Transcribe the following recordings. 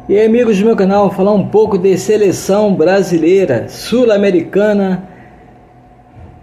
E aí, amigos do meu canal, falar um pouco de seleção brasileira, sul-americana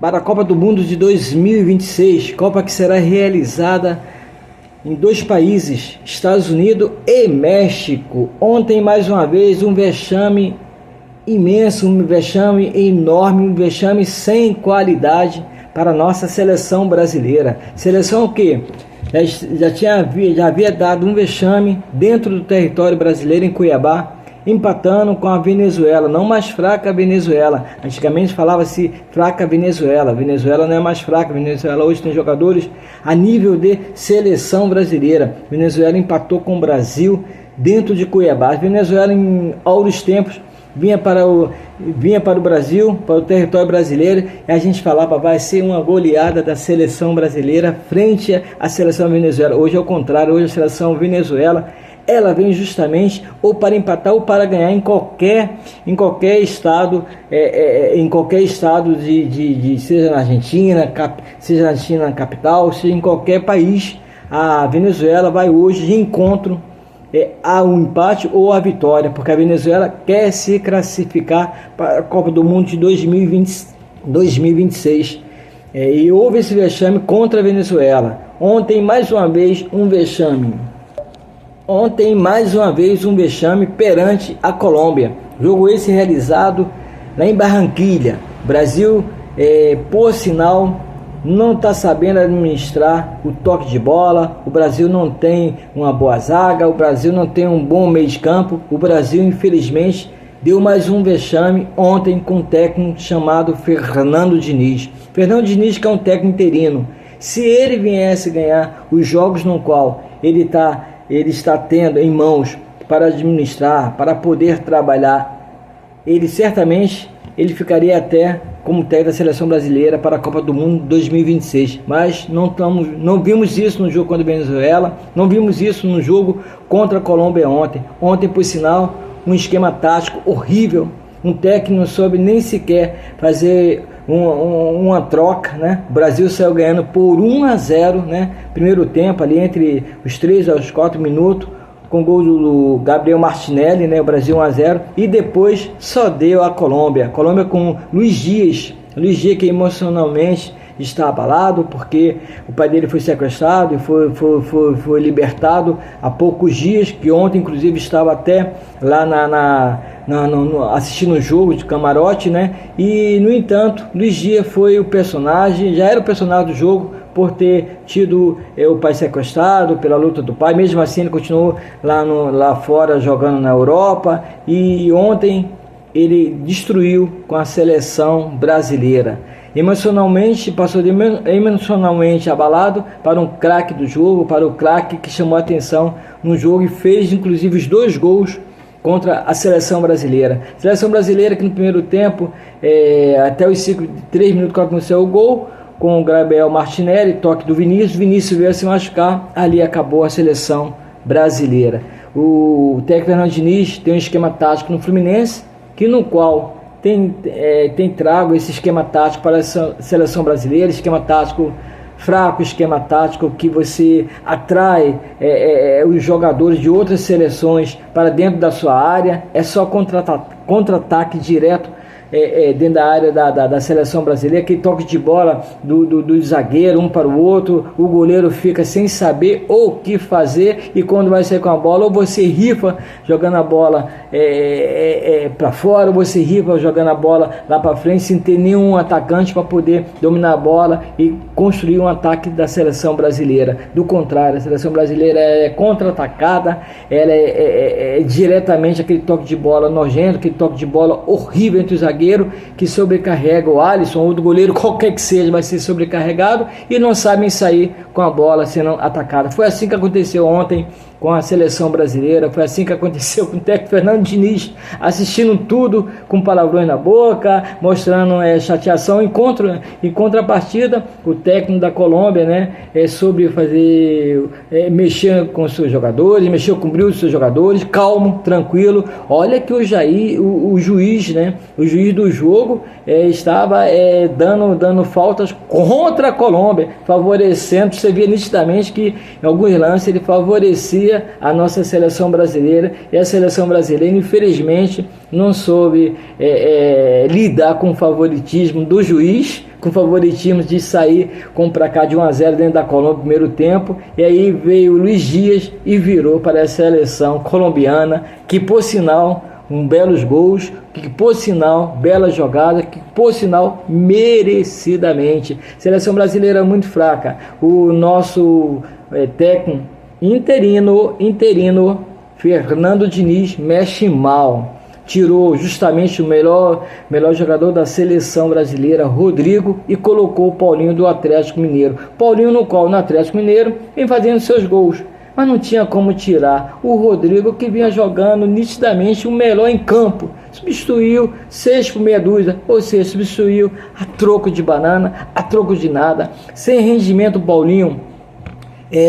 para a Copa do Mundo de 2026, Copa que será realizada em dois países, Estados Unidos e México. Ontem, mais uma vez, um vexame imenso, um vexame enorme, um vexame sem qualidade para a nossa seleção brasileira. Seleção que já havia dado um vexame dentro do território brasileiro, em Cuiabá, empatando com a Venezuela, não mais fraca a Venezuela. Antigamente falava-se fraca a Venezuela. Venezuela não é mais fraca. Venezuela hoje tem jogadores a nível de seleção brasileira. Venezuela empatou com o Brasil dentro de Cuiabá. A Venezuela, em áureos tempos, vinha para o Brasil, para o território brasileiro, e a gente falava, vai ser uma goleada da seleção brasileira frente à seleção Venezuela. Hoje é o contrário. Hoje a seleção Venezuela, ela vem justamente ou para empatar ou para ganhar em qualquer estado, seja na Argentina, seja na Argentina capital, seja em qualquer país. A Venezuela vai hoje de encontro a um empate ou a vitória, porque a Venezuela quer se classificar para a Copa do Mundo de 2026. E houve esse vexame contra a Venezuela. Ontem, mais uma vez, um vexame. Perante a Colômbia. Jogo esse realizado lá em Barranquilla. Brasil, por sinal, não está sabendo administrar o toque de bola. O Brasil não tem uma boa zaga, o Brasil não tem um bom meio de campo. O Brasil, infelizmente, deu mais um vexame ontem com um técnico chamado Fernando Diniz. Fernando Diniz, que é um técnico interino. Se ele viesse ganhar os jogos no qual ele está tendo em mãos para administrar, para poder trabalhar, ele certamente ficaria até como técnico da seleção brasileira para a Copa do Mundo 2026. Mas não vimos isso no jogo contra a Venezuela, não vimos isso no jogo contra a Colômbia ontem. Ontem, por sinal, um esquema tático horrível. Um técnico não soube nem sequer fazer uma troca, né? O Brasil saiu ganhando por 1-0, né? Primeiro tempo, ali entre os 3 aos 4 minutos, com o gol do Gabriel Martinelli, né? O Brasil 1-0, e depois só deu a Colômbia. A Colômbia com Luiz Dias, que emocionalmente está abalado, porque o pai dele foi sequestrado e foi libertado há poucos dias, que ontem inclusive estava até lá assistindo o jogo de camarote, né? E no entanto, Luiz Dias foi o personagem, já era o personagem do jogo, por ter tido o pai sequestrado, pela luta do pai. Mesmo assim ele continuou lá fora jogando na Europa, e ontem ele destruiu com a seleção brasileira. Emocionalmente, passou de emocionalmente abalado para um craque do jogo, para o craque que chamou a atenção no jogo e fez inclusive os 2 gols contra a seleção brasileira. Seleção brasileira que no primeiro tempo, até os 3 minutos que aconteceu o gol, com o Gabriel Martinelli, toque do Vinícius veio a se machucar, ali acabou a seleção brasileira. O técnico Fernando Diniz tem um esquema tático no Fluminense, no qual tem trago esse esquema tático para a seleção brasileira, esquema tático fraco, esquema tático que você atrai os jogadores de outras seleções para dentro da sua área, é só contra-ataque direto dentro da área da seleção brasileira, aquele toque de bola do zagueiro um para o outro, o goleiro fica sem saber o que fazer, e quando vai sair com a bola, ou você rifa jogando a bola para fora, ou você rifa jogando a bola lá para frente, sem ter nenhum atacante para poder dominar a bola e construir um ataque da seleção brasileira. Do contrário, a seleção brasileira é contra-atacada, ela é diretamente aquele toque de bola nojento, aquele toque de bola horrível entre os zagueiros, que sobrecarrega o Alisson ou do goleiro, qualquer que seja, vai ser sobrecarregado, e não sabem sair com a bola sendo atacada. Foi assim que aconteceu ontem com a seleção brasileira, foi assim que aconteceu com o técnico Fernando Diniz, assistindo tudo com palavrões na boca, mostrando chateação. Em contrapartida, o técnico da Colômbia, né, sobre mexer com os seus jogadores, mexeu com o brilho dos seus jogadores, calmo, tranquilo. Olha que o juiz, né, o juiz do jogo estava dando faltas contra a Colômbia, favorecendo. Você via nitidamente que em alguns lances ele favorecia fazer a nossa seleção brasileira, e a seleção brasileira infelizmente não soube lidar com o favoritismo do juiz, com favoritismo de sair com um placar de 1-0 dentro da Colômbia no primeiro tempo, e aí veio o Luiz Dias e virou para a seleção colombiana, que por sinal, belos gols, que por sinal, bela jogada, que por sinal, merecidamente. Seleção brasileira muito fraca. O nosso técnico interino, Fernando Diniz, mexe mal. Tirou justamente o melhor jogador da seleção brasileira, Rodrigo, e colocou o Paulinho do Atlético Mineiro. Paulinho no Atlético Mineiro vem fazendo seus gols, mas não tinha como tirar o Rodrigo, que vinha jogando nitidamente o melhor em campo. Substituiu 6 por meia dúzia, ou seja, substituiu a troco de banana, a troco de nada. Sem rendimento, o Paulinho,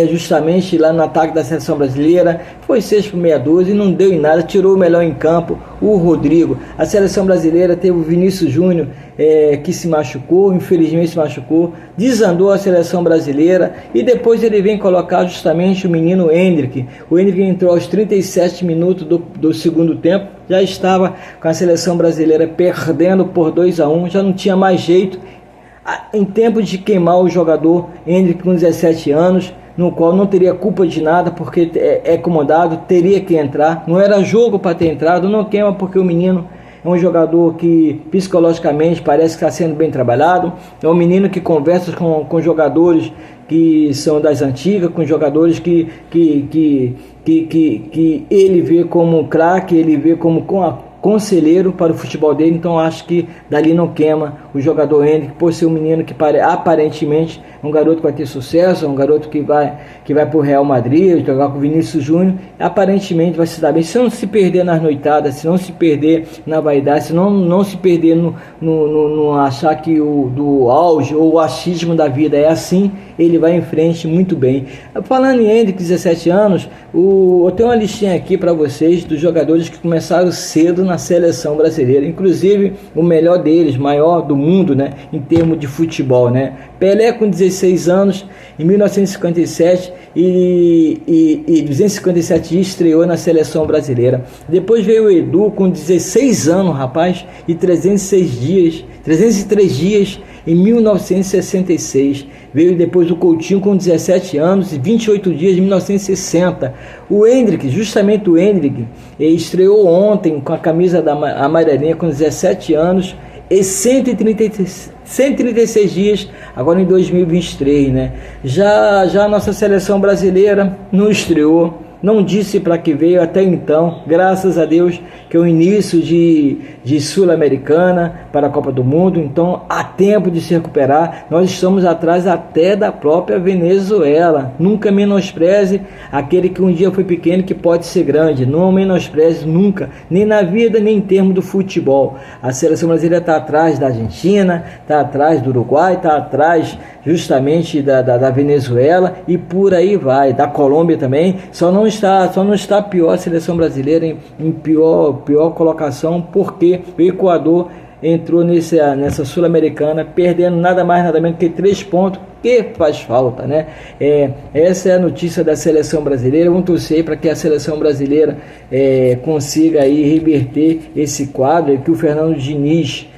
justamente lá no ataque da seleção brasileira, foi 6 por meia dúzia e não deu em nada, tirou o melhor em campo, o Rodrigo. A seleção brasileira teve o Vinícius Júnior, que se machucou, infelizmente se machucou, desandou a seleção brasileira, e depois ele vem colocar justamente o menino Endrick. O Endrick entrou aos 37 minutos do segundo tempo, já estava com a seleção brasileira perdendo por 2-1, já não tinha mais jeito, em tempo de queimar o jogador Endrick com 17 anos, no qual não teria culpa de nada, porque é comandado, teria que entrar, não era jogo para ter entrado, não queima porque o menino é um jogador que psicologicamente parece que está sendo bem trabalhado, é um menino que conversa com jogadores que são das antigas, com jogadores que ele vê como craque, ele vê como conselheiro para o futebol dele. Então acho que dali não queima o jogador Henrique, por ser um menino que aparentemente é um garoto que vai ter sucesso, é um garoto que vai para o Real Madrid, jogar com o Vinícius Júnior, aparentemente vai se dar bem, se não se perder nas noitadas, se não se perder na vaidade, se não se perder no achar que do auge ou o achismo da vida é assim, ele vai em frente muito bem. Falando em Henrique, 17 anos, eu tenho uma listinha aqui para vocês dos jogadores que começaram cedo na seleção brasileira, inclusive o melhor deles, maior do mundo, né, em termos de futebol, né? Pelé com 16 anos, em 1957, e 257 dias estreou na seleção brasileira. Depois veio o Edu com 16 anos, rapaz, e 303 dias em 1966. Veio depois o Coutinho com 17 anos e 28 dias em 1960. O Endrick, justamente o Endrick, estreou ontem com a camisa da amarelinha com 17 anos e 136 dias, agora em 2023, né? Já a nossa seleção brasileira não estreou, não disse para que veio até então, graças a Deus, que é o início de Sul-Americana para a Copa do Mundo, então há tempo de se recuperar. Nós estamos atrás até da própria Venezuela. Nunca menospreze aquele que um dia foi pequeno, que pode ser grande. Não menospreze nunca, nem na vida, nem em termos do futebol. A seleção brasileira está atrás da Argentina, está atrás do Uruguai, está atrás justamente da Venezuela, e por aí vai, da Colômbia também. Só não está pior a seleção brasileira em pior colocação, porque o Equador entrou nessa Sul-Americana perdendo nada mais nada menos que 3 pontos, que faz falta, né? Essa é a notícia da seleção brasileira. Vamos torcer para que a seleção brasileira consiga aí reverter esse quadro, e que o Fernando Diniz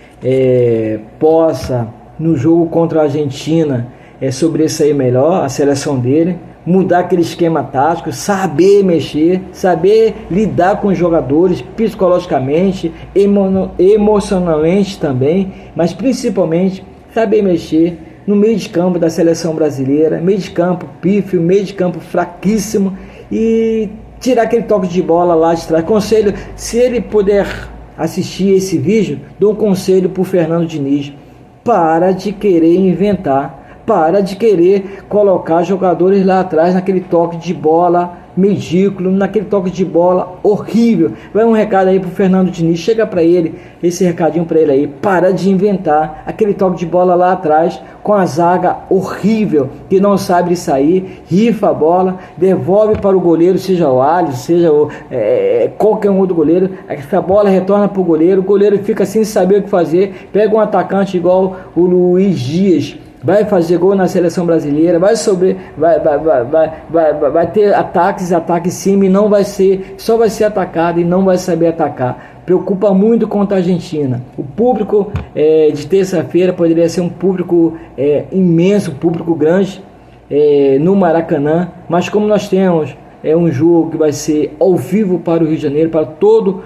possa, no jogo contra a Argentina, sobressair melhor a seleção dele, mudar aquele esquema tático, saber mexer, saber lidar com os jogadores psicologicamente, emocionalmente também, mas principalmente saber mexer no meio de campo da seleção brasileira, meio de campo pífio, meio de campo fraquíssimo, e tirar aquele toque de bola lá de trás. Conselho, se ele puder assistir esse vídeo, dou um conselho para o Fernando Diniz: para de querer inventar, para de querer colocar jogadores lá atrás naquele toque de bola medíocre, naquele toque de bola horrível. Vai um recado aí pro Fernando Diniz, chega para ele, esse recadinho para ele aí: para de inventar aquele toque de bola lá atrás com a zaga horrível, que não sabe sair, rifa a bola, devolve para o goleiro, seja o Alisson, seja qualquer um outro goleiro, essa bola retorna para o goleiro fica sem saber o que fazer, pega um atacante igual o Luiz Dias, vai fazer gol na seleção brasileira, vai ter ataques em cima e não vai ser, só vai ser atacado e não vai saber atacar. Preocupa muito contra a Argentina. O público de terça-feira poderia ser um público imenso, um público grande no Maracanã, mas como nós temos um jogo que vai ser ao vivo para o Rio de Janeiro, para todo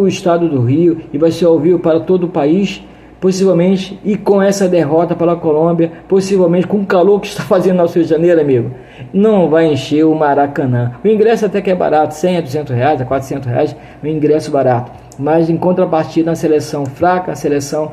o estado do Rio, e vai ser ao vivo para todo o país, possivelmente, e com essa derrota para a Colômbia, possivelmente com o calor que está fazendo no Rio de Janeiro, amigo, não vai encher o Maracanã. O ingresso até que é barato, 100 a 200 reais, a 400 reais, o ingresso barato. Mas em contrapartida, na seleção fraca, a seleção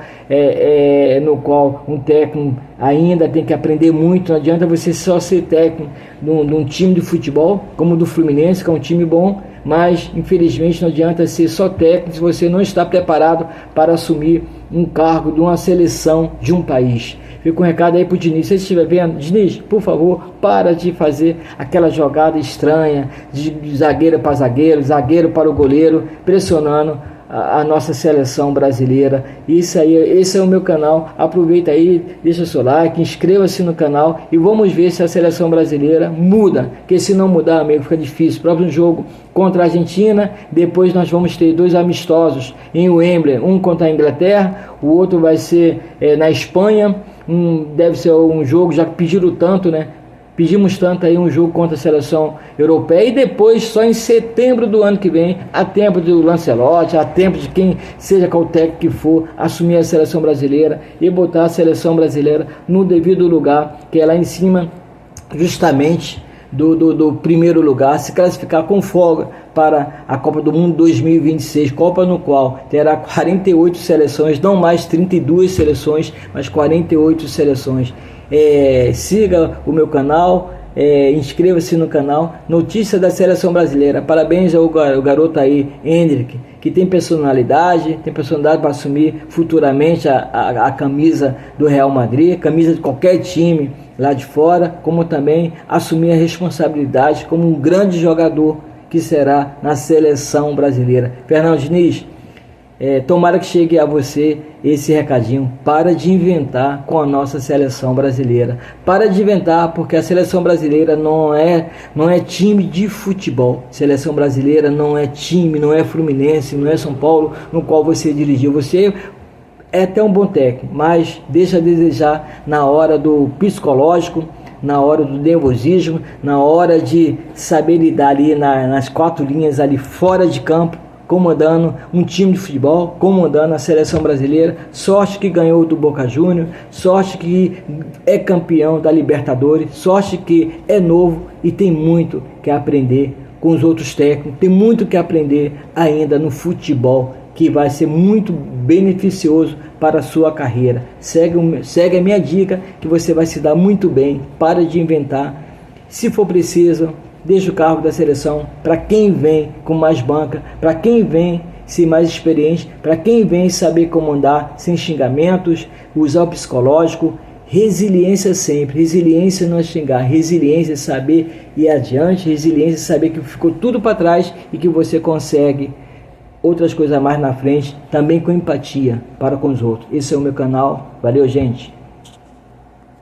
no qual um técnico ainda tem que aprender muito. Não adianta você só ser técnico de um time de futebol, como o do Fluminense, que é um time bom, mas infelizmente não adianta ser só técnico se você não está preparado para assumir um cargo de uma seleção de um país. Fica um recado aí pro Diniz, se você estiver vendo, Diniz, por favor, para de fazer aquela jogada estranha de zagueiro para zagueiro, zagueiro para o goleiro, pressionando a nossa seleção brasileira. Isso aí, esse é o meu canal. Aproveita aí, deixa o seu like, inscreva-se no canal e vamos ver se a seleção brasileira muda, porque se não mudar, amigo, fica difícil. Próximo jogo contra a Argentina, depois nós vamos ter 2 amistosos em Wembley, um contra a Inglaterra, o outro vai ser na Espanha, deve ser um jogo, já que pediram tanto, né? Pedimos tanto aí um jogo contra a seleção europeia, e depois só em setembro do ano que vem, a tempo do Lancelotti, a tempo de quem seja qual técnico que for, assumir a seleção brasileira e botar a seleção brasileira no devido lugar, que é lá em cima, justamente do primeiro lugar, se classificar com folga para a Copa do Mundo 2026, Copa no qual terá 48 seleções, não mais 32 seleções, mas 48 seleções. Siga o meu canal, inscreva-se no canal. Notícia da seleção brasileira, parabéns ao garoto aí, Endrick, que tem personalidade para assumir futuramente a camisa do Real Madrid, camisa de qualquer time lá de fora, como também assumir a responsabilidade como um grande jogador que será na seleção brasileira. Fernando Diniz, tomara que chegue a você esse recadinho. Para de inventar com a nossa seleção brasileira. Para de inventar, porque a seleção brasileira não é time de futebol. Seleção brasileira não é time, não é Fluminense, não é São Paulo, no qual você dirigiu. Você é até um bom técnico, mas deixa a desejar na hora do psicológico, na hora do nervosismo, na hora de saber lidar ali nas 4 linhas ali fora de campo, comandando um time de futebol, comandando a seleção brasileira. Sorte que ganhou do Boca Juniors, sorte que é campeão da Libertadores, sorte que é novo e tem muito que aprender com os outros técnicos, tem muito que aprender ainda no futebol, que vai ser muito beneficioso para a sua carreira. Segue a minha dica, que você vai se dar muito bem. Para de inventar. Se for preciso, deixa o cargo da seleção para quem vem com mais banca, para quem vem ser mais experiente, para quem vem saber comandar sem xingamentos, usar o psicológico. Resiliência sempre, resiliência não é xingar, resiliência é saber ir adiante, resiliência é saber que ficou tudo para trás e que você consegue outras coisas mais na frente, também com empatia para com os outros. Esse é o meu canal. Valeu, gente!